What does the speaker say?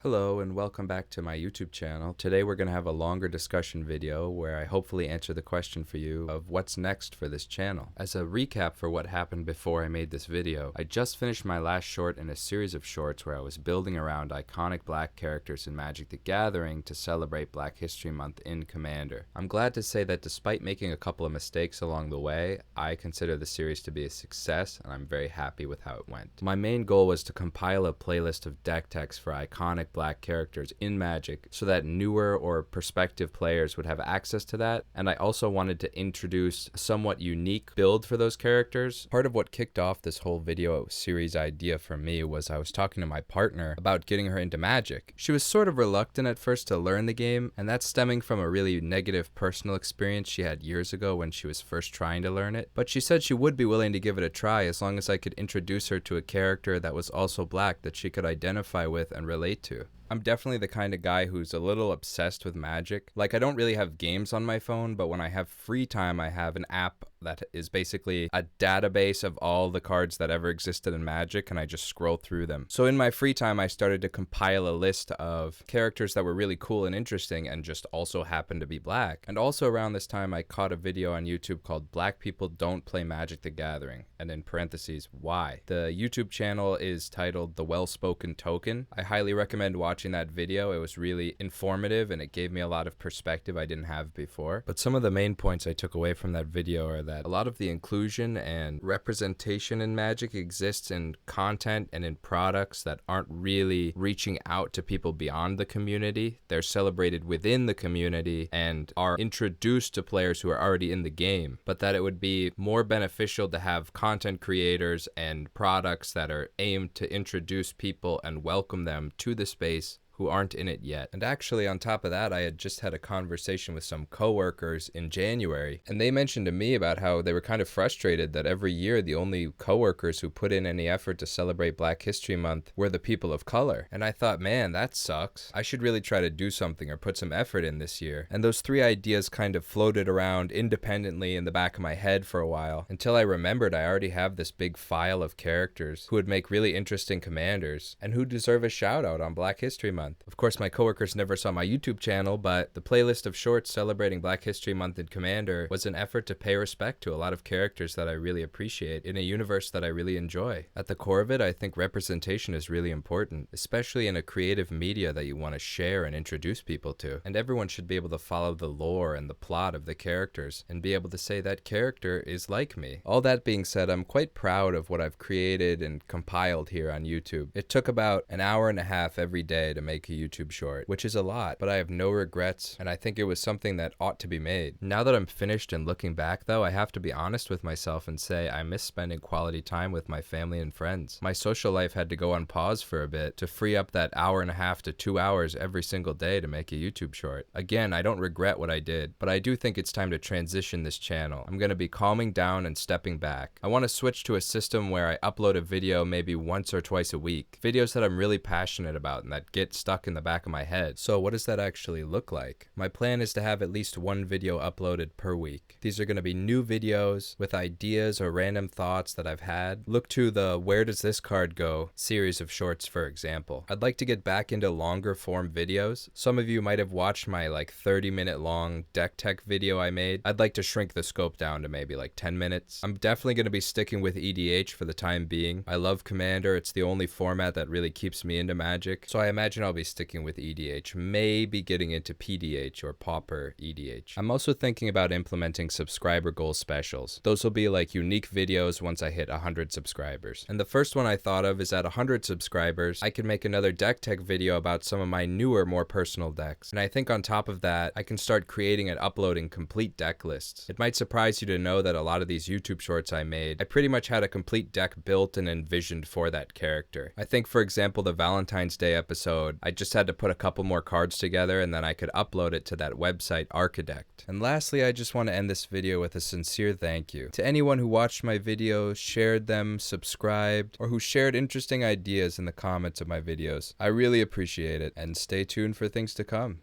Hello and welcome back to my YouTube channel. Today we're going to have a longer discussion video where I hopefully answer the question for you of what's next for this channel. As a recap for what happened before I made this video, I just finished my last short in a series of shorts where I was building around iconic black characters in Magic the Gathering to celebrate Black History Month in Commander. I'm glad to say that despite making a couple of mistakes along the way, I consider the series to be a success and I'm very happy with how it went. My main goal was to compile a playlist of deck techs for iconic black characters in Magic so that newer or prospective players would have access to that, and I also wanted to introduce a somewhat unique build for those characters. Part of what kicked off this whole video series idea for me was I was talking to my partner about getting her into Magic. She was sort of reluctant at first to learn the game, and that's stemming from a really negative personal experience she had years ago when she was first trying to learn it, but she said she would be willing to give it a try as long as I could introduce her to a character that was also black that she could identify with and relate to. I'm definitely the kind of guy who's a little obsessed with Magic. Like, I don't really have games on my phone, but when I have free time, I have an app that is basically a database of all the cards that ever existed in Magic, and I just scroll through them. So in my free time, I started to compile a list of characters that were really cool and interesting and just also happened to be black. And also around this time, I caught a video on YouTube called Black People Don't Play Magic the Gathering, and in parentheses, why? The YouTube channel is titled The Well-Spoken Token. I highly recommend watching that video. It was really informative and it gave me a lot of perspective I didn't have before. But some of the main points I took away from that video are that a lot of the inclusion and representation in Magic exists in content and in products that aren't really reaching out to people beyond the community. They're celebrated within the community and are introduced to players who are already in the game, but that it would be more beneficial to have content creators and products that are aimed to introduce people and welcome them to the space who aren't in it yet. And actually, on top of that, I had just had a conversation with some coworkers in January, and they mentioned to me about how they were kind of frustrated that every year the only coworkers who put in any effort to celebrate Black History Month were the people of color. And I thought, man, that sucks. I should really try to do something or put some effort in this year. And those three ideas kind of floated around independently in the back of my head for a while, until I remembered I already have this big file of characters who would make really interesting commanders and who deserve a shout out on Black History Month. Of course, my coworkers never saw my YouTube channel, but the playlist of shorts celebrating Black History Month in Commander was an effort to pay respect to a lot of characters that I really appreciate in a universe that I really enjoy. At the core of it, I think representation is really important, especially in a creative media that you want to share and introduce people to. And everyone should be able to follow the lore and the plot of the characters and be able to say that character is like me. All that being said, I'm quite proud of what I've created and compiled here on YouTube. It took about an hour and a half every day to make a YouTube short, which is a lot, but I have no regrets, and I think it was something that ought to be made. Now that I'm finished and looking back though, I have to be honest with myself and say I miss spending quality time with my family and friends. My social life had to go on pause for a bit to free up that hour and a half to 2 hours every single day to make a YouTube short. Again, I don't regret what I did, but I do think it's time to transition this channel. I'm going to be calming down and stepping back. I want to switch to a system where I upload a video maybe once or twice a week. Videos that I'm really passionate about and that get stuck in the back of my head. So what does that actually look like? My plan is to have at least one video uploaded per week. These are going to be new videos with ideas or random thoughts that I've had. Look to the Where Does This Card Go series of shorts, for example. I'd like to get back into longer form videos. Some of you might have watched my 30-minute long deck tech video I made. I'd like to shrink the scope down to maybe 10 minutes. I'm definitely going to be sticking with EDH for the time being. I love Commander. It's the only format that really keeps me into Magic. So I imagine I'll be sticking with EDH, maybe getting into PDH or Pauper EDH. I'm also thinking about implementing subscriber goal specials. Those will be unique videos once I hit 100 subscribers. And the first one I thought of is at 100 subscribers, I can make another deck tech video about some of my newer, more personal decks. And I think on top of that, I can start creating and uploading complete deck lists. It might surprise you to know that a lot of these YouTube shorts I made, I pretty much had a complete deck built and envisioned for that character. I think, for example, the Valentine's Day episode, I just had to put a couple more cards together and then I could upload it to that website Archidect. And lastly, I just want to end this video with a sincere thank you to anyone who watched my videos, shared them, subscribed, or who shared interesting ideas in the comments of my videos. I really appreciate it, and stay tuned for things to come.